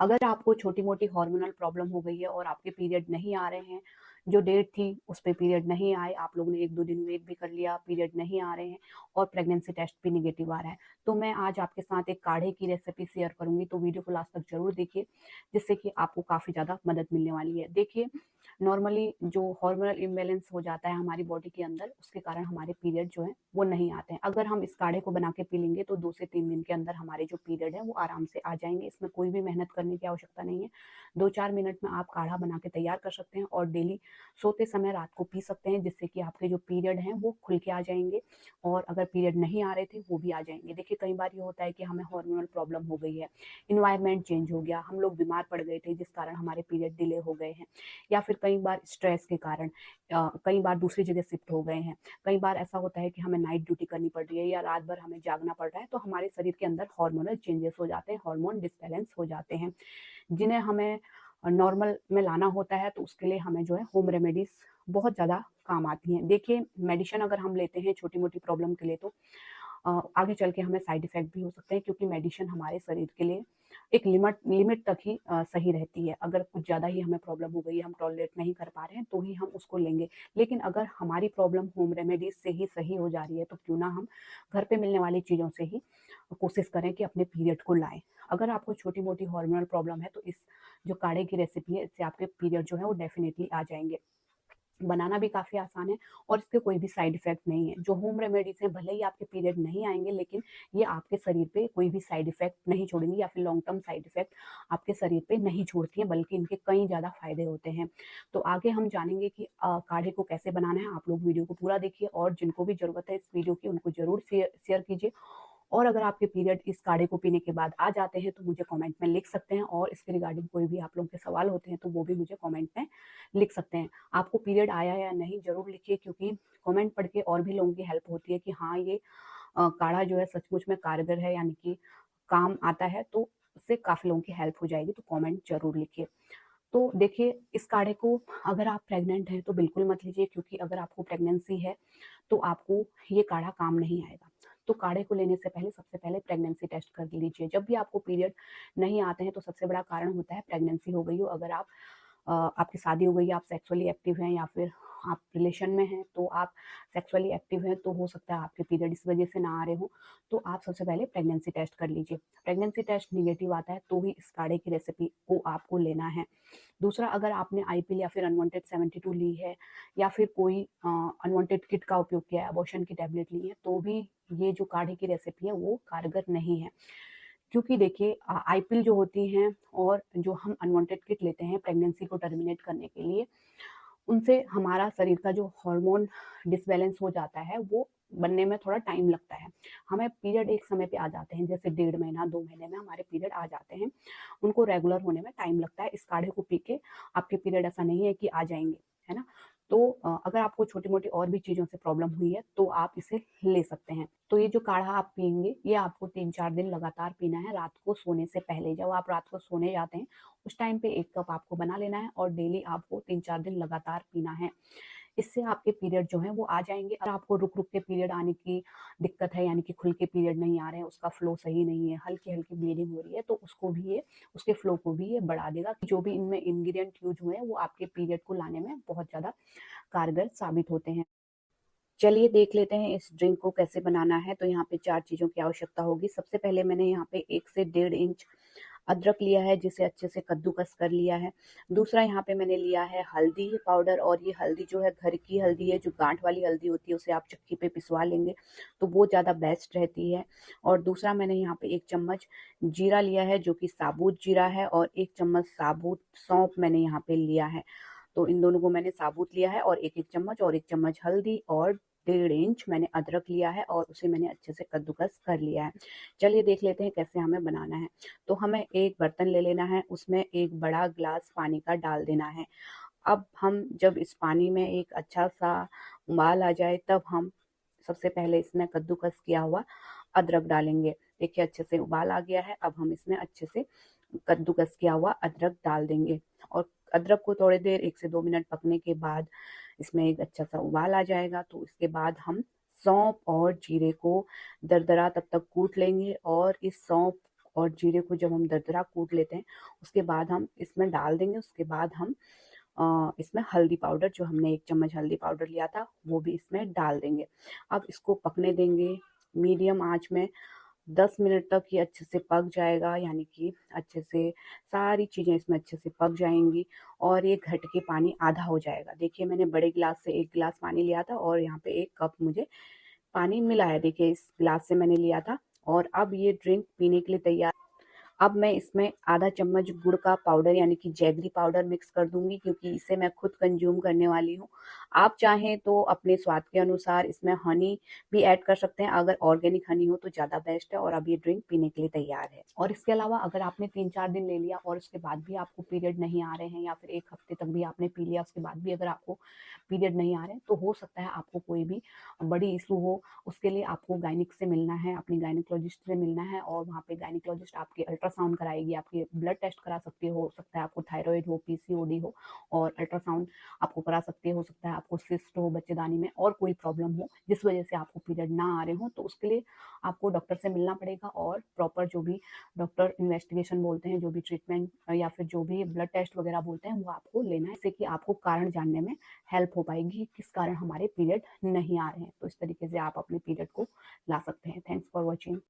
अगर आपको छोटी-मोटी हार्मोनल प्रॉब्लम हो गई है और आपके पीरियड नहीं आ रहे हैं, जो डेट थी उस पे पीरियड नहीं आए, आप लोगों ने 1-2 दिन वेट भी कर लिया, पीरियड नहीं आ रहे हैं और प्रेगनेंसी टेस्ट भी नेगेटिव आ रहा है, तो मैं आज आपके साथ एक काढ़े की रेसिपी शेयर करूँगी, तो वीडियो को लास्ट तक ज़रूर देखिए, जिससे कि आपको काफ़ी ज़्यादा मदद मिलने वाली है। देखिए, नॉर्मली जो हार्मोनल इम्बैलेंस हो जाता है हमारी बॉडी के अंदर, उसके कारण हमारे पीरियड जो हैं, वो नहीं आते हैं। अगर हम इस काढ़े को बना के पी लेंगे, तो 2 से 3 दिन के अंदर हमारे जो पीरियड है, वो आराम से आ जाएँगे। इसमें कोई भी मेहनत करने की आवश्यकता नहीं है। 2-4 मिनट में आप काढ़ा बना के तैयार कर सकते हैं और डेली सोते समय रात को पी सकते हैं, जिससे कि आपके जो पीरियड हैं, वो खुल के आ जाएँगे और अगर पीरियड नहीं आ रहे थे, वो भी आ जाएँगे। देखिए, कई बार ये होता है कि हमें हार्मोनल प्रॉब्लम हो गई है, एनवायरनमेंट चेंज हो गया, हम लोग बीमार पड़ गए थे, जिस कारण हमारे पीरियड डिले हो गए हैं या फिर कई बार स्ट्रेस के कारण कई बार दूसरी जगह शिफ्ट हो गए हैं। कई बार ऐसा होता है कि हमें नाइट ड्यूटी करनी पड़ रही है या रात भर हमें जागना पड़ रहा है, तो हमारे शरीर के अंदर हार्मोनल चेंजेस हो जाते हैं, हार्मोन डिसबैलेंस हो जाते हैं, जिन्हें हमें नॉर्मल में लाना होता है, तो उसके लिए हमें जो है होम रेमेडीज़ बहुत ज़्यादा काम आती हैं। देखिए, मेडिसिन अगर हम लेते हैं छोटी-मोटी प्रॉब्लम के लिए, तो आगे चल के हमें साइड इफ़ेक्ट भी हो सकते हैं, क्योंकि मेडिसिन हमारे शरीर के लिए एक लिमिट लिमिट तक ही सही रहती है। अगर कुछ ज़्यादा ही हमें प्रॉब्लम हो गई है, हम टॉलरेट नहीं कर पा रहे हैं, तो ही हम उसको लेंगे। लेकिन अगर हमारी प्रॉब्लम होम रेमेडीज़ से ही सही हो जा रही है, तो क्यों ना हम घर पे मिलने वाली चीज़ों से ही कोशिश करें कि अपने पीरियड को लाएँ। अगर आपको छोटी-मोटी हार्मोनल प्रॉब्लम है, तो इस जो काढ़े की रेसिपी है, इससे आपके पीरियड जो है वो डेफ़िनिटली आ जाएँगे। बनाना भी काफ़ी आसान है और इसके कोई भी साइड इफ़ेक्ट नहीं है। जो होम रेमेडीज़ हैं, भले ही आपके पीरियड नहीं आएँगे, लेकिन ये आपके शरीर पे कोई भी साइड इफ़ेक्ट नहीं छोड़ेंगी या फिर लॉन्ग टर्म साइड इफ़ेक्ट आपके शरीर पे नहीं छोड़ती हैं, बल्कि इनके कई ज़्यादा फ़ायदे होते हैं। तो आगे हम जानेंगे कि काढ़े को कैसे बनाना है। आप लोग वीडियो को पूरा देखिए और जिनको भी ज़रूरत है इस वीडियो की, उनको ज़रूर शेयर कीजिए। और अगर आपके पीरियड इस काढ़े को पीने के बाद आ जाते हैं, तो मुझे कमेंट में लिख सकते हैं और इसके रिगार्डिंग कोई भी आप लोगों के सवाल होते हैं, तो वो भी मुझे कमेंट में लिख सकते हैं। आपको पीरियड आया या नहीं ज़रूर लिखिए, क्योंकि कमेंट पढ़ के और भी लोगों की हेल्प होती है कि हाँ, ये काढ़ा जो है सचमुच में कारगर है, यानी कि काम आता है, तो उससे काफ़ी लोगों की हेल्प हो जाएगी, तो कमेंट ज़रूर लिखिए। तो देखिए, इस काढ़े को अगर आप प्रेग्नेंट हैं, तो बिल्कुल मत लीजिए, क्योंकि अगर आपको प्रेगनेंसी है, तो आपको ये काढ़ा काम नहीं आएगा। तो काढ़े को लेने से पहले सबसे पहले प्रेगनेंसी टेस्ट कर लीजिए। जब भी आपको पीरियड नहीं आते हैं, तो सबसे बड़ा कारण होता है प्रेगनेंसी हो गई हो। अगर आपकी शादी हो गई है, आप सेक्सुअली एक्टिव हैं या फिर आप रिलेशन में हैं, तो आप सेक्सुअली एक्टिव हैं, तो हो सकता है आपके पीरियड इस वजह से ना आ रहे हों, तो आप सबसे पहले प्रेगनेंसी टेस्ट कर लीजिए। प्रेगनेंसी टेस्ट नेगेटिव आता है, तो ही इस काढ़े की रेसिपी को आपको लेना है। दूसरा, अगर आपने आईपिल या फिर अनवांटेड 72 ली है या फिर कोई अनवांटेड किट का उपयोग किया है, अबॉर्शन की टैबलेट ली है, तो भी ये जो काढ़े की रेसिपी है वो कारगर नहीं है। क्योंकि देखिए, आईपिल जो होती हैं और जो हम अनवांटेड किट लेते हैं प्रेगनेंसी को टर्मिनेट करने के लिए, उनसे हमारा शरीर का जो हार्मोन डिसबैलेंस हो जाता है, वो बनने में थोड़ा टाइम लगता है। हमें पीरियड एक समय पे आ जाते हैं, जैसे डेढ़ महीना, 2 महीने में हमारे पीरियड आ जाते हैं। उनको रेगुलर होने में टाइम लगता है। इस काढ़े को पी के आपके पीरियड ऐसा नहीं है कि आ जाएँगे, है ना? तो अगर आपको छोटी-मोटी और भी चीज़ों से प्रॉब्लम हुई है, तो आप इसे ले सकते हैं। तो ये जो काढ़ा आप पिएँगे, ये आपको 3-4 दिन लगातार पीना है, रात को सोने से पहले। जब आप रात को सोने जाते हैं, उस टाइम पे 1 कप आपको बना लेना है और डेली आपको 3-4 दिन लगातार पीना है। इससे आपके पीरियड जो हैं वो आ जाएँगे। अगर आपको रुक-रुक के पीरियड आने की दिक्कत है, यानी कि खुल के पीरियड नहीं आ रहे हैं, उसका फ्लो सही नहीं है, हल्की-हल्की ब्लीडिंग हो रही है, तो उसको भी ये उसके फ्लो को भी ये बढ़ा देगा। जो भी इनमें इंग्रीडिएंट यूज़ हुए हैं, वो आपके पीरियड को लाने में बहुत ज़्यादा कारगर साबित होते हैं। चलिए देख लेते हैं इस ड्रिंक को कैसे बनाना है। तो यहाँ पे 4 चीज़ों की आवश्यकता होगी। सबसे पहले मैंने यहाँ पे 1 से डेढ़ इंच अदरक लिया है, जिसे अच्छे से कद्दूकस कर लिया है। दूसरा, यहाँ पे मैंने लिया है हल्दी पाउडर, और ये हल्दी जो है घर की हल्दी है, जो गाँठ वाली हल्दी होती है, उसे आप चक्की पे पिसवा लेंगे, तो वो ज़्यादा बेस्ट रहती है। और दूसरा, मैंने यहाँ पे 1 चम्मच जीरा लिया है, जो कि साबुत जीरा है, और 1 चम्मच साबुत सौंफ मैंने यहाँ पे लिया है। तो इन दोनों को मैंने साबुत लिया है और 1-1 चम्मच, और 1 चम्मच हल्दी और डेढ़ इंच मैंने अदरक लिया है और उसे मैंने अच्छे से कद्दूकस कर लिया है। चलिए देख लेते हैं कैसे हमें बनाना है। तो हमें एक बर्तन ले लेना है, उसमें एक बड़ा ग्लास पानी का डाल देना है। अब हम जब इस पानी में एक अच्छा-सा उबाल आ जाए, तब हम सबसे पहले इसमें कद्दूकस किया हुआ अदरक डालेंगे। देखिए, अच्छे से उबाल आ गया है, अब हम इसमें अच्छे से कद्दूकस किया हुआ अदरक डाल देंगे और अदरक को थोड़ी देर 1 से 2 मिनट पकने के बाद इसमें एक अच्छा-सा उबाल आ जाएगा, तो इसके बाद हम सौंफ और जीरे को दरदरा तब तक कूट लेंगे और इस सौंफ और जीरे को जब हम दरदरा कूट लेते हैं, उसके बाद हम इसमें डाल देंगे। उसके बाद हम इसमें हल्दी पाउडर, जो हमने 1 चम्मच हल्दी पाउडर लिया था, वो भी इसमें डाल देंगे। अब इसको पकने देंगे मीडियम आँच में। 10 मिनट तक ये अच्छे से पक जाएगा, यानी कि अच्छे से सारी चीज़ें इसमें अच्छे से पक जाएँगी और ये घट के पानी आधा हो जाएगा। देखिए, मैंने बड़े गिलास से 1 गिलास पानी लिया था और यहाँ पे 1 कप मुझे पानी मिला है। देखिए, इस गिलास से मैंने लिया था और अब ये ड्रिंक पीने के लिए तैयार। अब मैं इसमें आधा चम्मच गुड़ का पाउडर यानी कि जैगरी पाउडर मिक्स कर दूँगी, क्योंकि इसे मैं खुद कंज़्यूम करने वाली हूँ। आप चाहें तो अपने स्वाद के अनुसार इसमें हनी भी ऐड कर सकते हैं, अगर ऑर्गेनिक हनी हो तो ज़्यादा बेस्ट है। और अब ये ड्रिंक पीने के लिए तैयार है। और इसके अलावा अगर आपने 3-4 दिन ले लिया और उसके बाद भी आपको पीरियड नहीं आ रहे हैं, या फिर 1 हफ्ते तक भी आपने पी लिया, उसके बाद भी अगर आपको पीरियड नहीं आ रहे हैं, तो हो सकता है आपको कोई भी बड़ी इश्यू हो। उसके लिए आपको गायनिक से मिलना है, अपनी गायनिकोलॉजिस्ट से मिलना है और वहाँ पे गायनिकोलॉजिस्ट आपके अल्ट्रासाउंड कराएगी, आपके ब्लड टेस्ट करा सकती है। हो सकता है आपको थायरॉइड हो, पीसीओडी हो, और अल्ट्रासाउंड आपको करा सकती है। हो सकता है आपको सिस्ट हो बच्चेदानी में, और कोई प्रॉब्लम हो जिस वजह से आपको पीरियड ना आ रहे हों, तो उसके लिए आपको डॉक्टर से मिलना पड़ेगा और प्रॉपर जो भी डॉक्टर इन्वेस्टिगेशन बोलते हैं, जो भी ट्रीटमेंट या फिर जो भी ब्लड टेस्ट वगैरह बोलते हैं, वो आपको लेना है, जिससे कि आपको कारण जानने में हेल्प हो पाएगी, किस कारण हमारे पीरियड नहीं आ रहे हैं। तो इस तरीके से आप अपने पीरियड को ला सकते हैं। Thanks for watching.